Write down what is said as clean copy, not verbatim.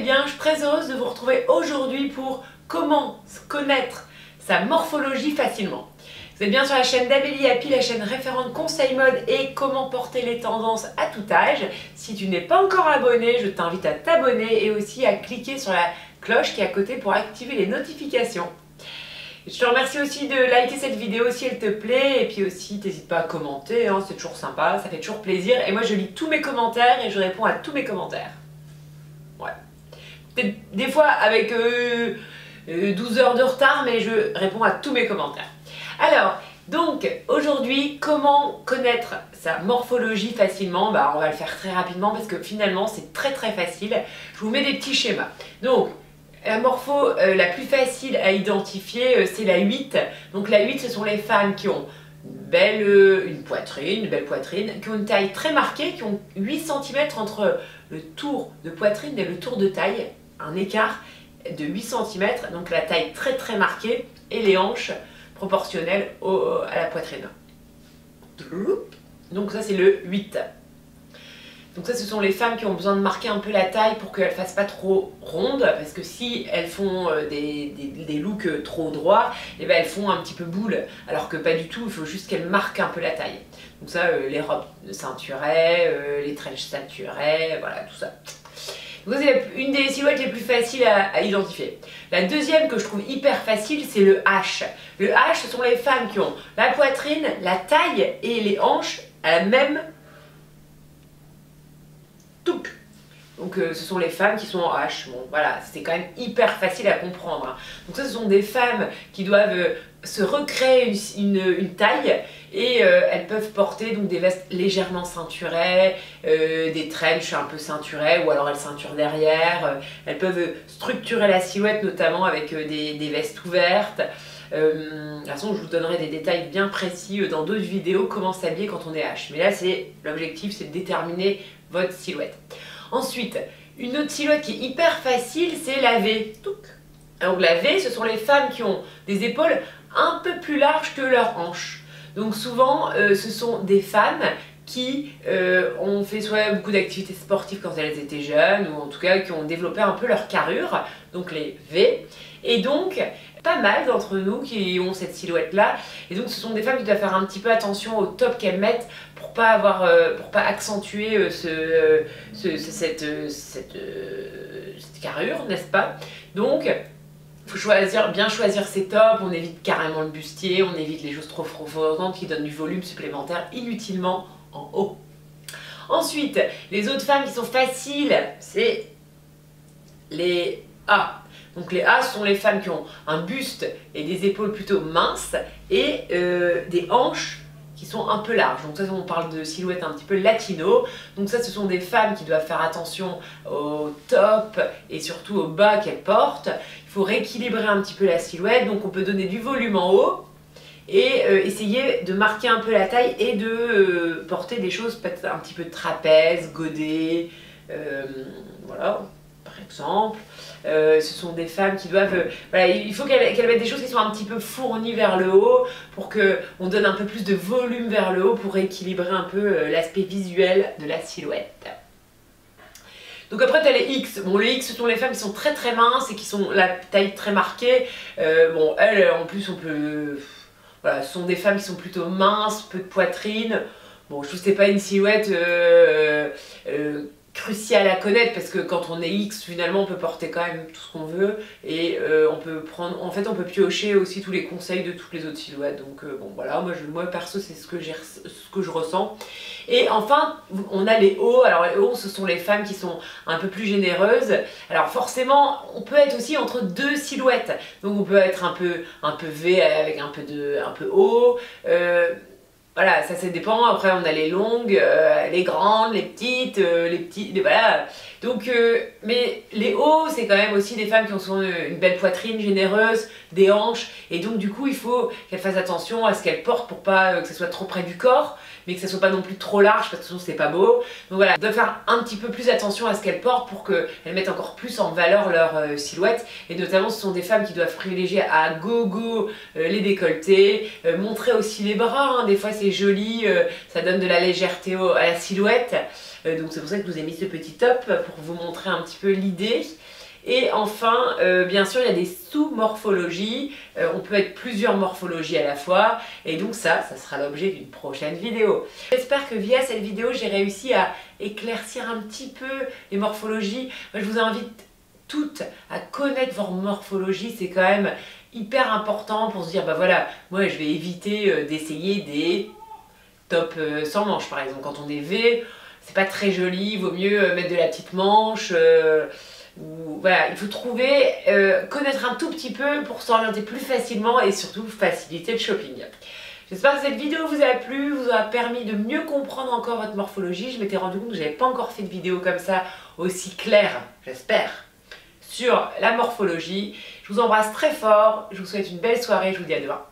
allez bien, je suis très heureuse de vous retrouver aujourd'hui pour comment connaître sa morphologie facilement. Vous êtes bien sur la chaîne d'Amélie Happy, la chaîne référente conseil mode et comment porter les tendances à tout âge. Si tu n'es pas encore abonné, je t'invite à t'abonner et aussi à cliquer sur la cloche qui est à côté pour activer les notifications. Je te remercie aussi de liker cette vidéo si elle te plaît et puis aussi n'hésite pas à commenter, hein, c'est toujours sympa, ça fait toujours plaisir et moi je lis tous mes commentaires et je réponds à tous mes commentaires. Ouais. Peut-être des fois avec 12 heures de retard mais je réponds à tous mes commentaires. Alors, donc aujourd'hui, comment connaître sa morphologie facilement? On va le faire très rapidement parce que finalement c'est très facile. Je vous mets des petits schémas. Donc, la morpho la plus facile à identifier, c'est la 8. Donc la 8, ce sont les femmes qui ont une belle poitrine, qui ont une taille très marquée, qui ont 8 cm entre le tour de poitrine et le tour de taille, un écart de 8 cm, donc la taille très marquée, et les hanches proportionnelles à la poitrine. Donc ça c'est le 8. Donc ça, ce sont les femmes qui ont besoin de marquer un peu la taille pour qu'elles ne fassent pas trop rondes, parce que si elles font des looks trop droits, et ben elles font un petit peu boule, alors que pas du tout, il faut juste qu'elles marquent un peu la taille. Donc ça, les robes de ceinturet, les trench ceinturet, voilà, tout ça. Donc ça, c'est une des silhouettes les plus faciles à identifier. La deuxième que je trouve hyper facile, c'est le H. Le H, ce sont les femmes qui ont la poitrine, la taille et les hanches à la même touque. Donc ce sont les femmes qui sont en H. Bon voilà, c'est quand même hyper facile à comprendre. Hein. Donc ça, ce sont des femmes qui doivent se recréer une taille et elles peuvent porter donc des vestes légèrement ceinturées, des trench un peu ceinturées ou alors elles ceinturent derrière. Elles peuvent structurer la silhouette notamment avec des vestes ouvertes. De toute façon, je vous donnerai des détails bien précis dans d'autres vidéos comment s'habiller quand on est H. Mais là, l'objectif, c'est de déterminer votre silhouette. Ensuite, une autre silhouette qui est hyper facile, c'est la V. Donc la V, ce sont les femmes qui ont des épaules un peu plus larges que leurs hanches. Donc souvent, ce sont des femmes qui ont fait soit beaucoup d'activités sportives quand elles étaient jeunes, ou en tout cas qui ont développé un peu leur carrure, donc les V. Et donc, pas mal d'entre nous qui ont cette silhouette-là. Et donc, ce sont des femmes qui doivent faire un petit peu attention au top qu'elles mettent pour pas accentuer cette carrure, n'est-ce pas? Donc, il faut bien choisir ses tops, on évite carrément le bustier, on évite les choses trop frottantes qui donnent du volume supplémentaire inutilement en haut. Ensuite, les autres femmes qui sont faciles, c'est les A. Donc les A sont les femmes qui ont un buste et des épaules plutôt minces et des hanches qui sont un peu larges. Donc ça, on parle de silhouette un petit peu latino. Donc ça, ce sont des femmes qui doivent faire attention au top et surtout au bas qu'elles portent. Il faut rééquilibrer un petit peu la silhouette. Donc on peut donner du volume en haut et essayer de marquer un peu la taille et de porter des choses peut-être un petit peu trapèze, godet, voilà, par exemple. Ce sont des femmes qui doivent... voilà, il faut qu'elles mettent des choses qui sont un petit peu fournies vers le haut pour qu'on donne un peu plus de volume vers le haut pour équilibrer un peu l'aspect visuel de la silhouette. Donc après tu as les X. Bon, les X, ce sont les femmes qui sont très minces et qui sont la taille très marquée. Bon, elles en plus on peut... Voilà, ce sont des femmes qui sont plutôt minces, peu de poitrine. Bon, je trouve que c'est pas une silhouette crucial à connaître parce que quand on est X, finalement on peut porter quand même tout ce qu'on veut et on peut prendre, en fait on peut piocher aussi tous les conseils de toutes les autres silhouettes. Donc bon voilà, moi perso c'est ce que je ressens. Et enfin on a les O. Alors les O, ce sont les femmes qui sont un peu plus généreuses. Alors forcément on peut être aussi entre deux silhouettes, donc on peut être un peu V avec un peu O. Voilà, ça dépend. Après, on a les longues, les grandes, les petites, voilà. Donc, mais les hauts, c'est quand même aussi des femmes qui ont une belle poitrine généreuse, des hanches. Et donc, du coup, il faut qu'elles fassent attention à ce qu'elles portent pour pas que ça soit trop près du corps, mais que ça soit pas non plus trop large parce que sinon c'est pas beau. Donc voilà, de faire un petit peu plus attention à ce qu'elles portent pour qu'elles mettent encore plus en valeur leur silhouette. Et notamment ce sont des femmes qui doivent privilégier à gogo les décolletés, montrer aussi les bras, hein. Des fois c'est joli, ça donne de la légèreté à la silhouette. Donc c'est pour ça que je vous ai mis ce petit top pour vous montrer un petit peu l'idée. Et enfin, bien sûr, il y a des sous-morphologies. On peut être plusieurs morphologies à la fois. Et donc ça sera l'objet d'une prochaine vidéo. J'espère que via cette vidéo, j'ai réussi à éclaircir un petit peu les morphologies. Moi, je vous invite toutes à connaître votre morphologie. C'est quand même hyper important pour se dire, bah voilà, moi je vais éviter d'essayer des tops sans manches, par exemple. Quand on est V, c'est pas très joli. Il vaut mieux mettre de la petite manche. Voilà, il faut trouver, connaître un tout petit peu pour s'orienter plus facilement et surtout faciliter le shopping. J'espère que cette vidéo vous a plu, vous a permis de mieux comprendre encore votre morphologie. Je m'étais rendu compte que je n'avais pas encore fait de vidéo comme ça aussi claire, j'espère, sur la morphologie. Je vous embrasse très fort, je vous souhaite une belle soirée, je vous dis à demain.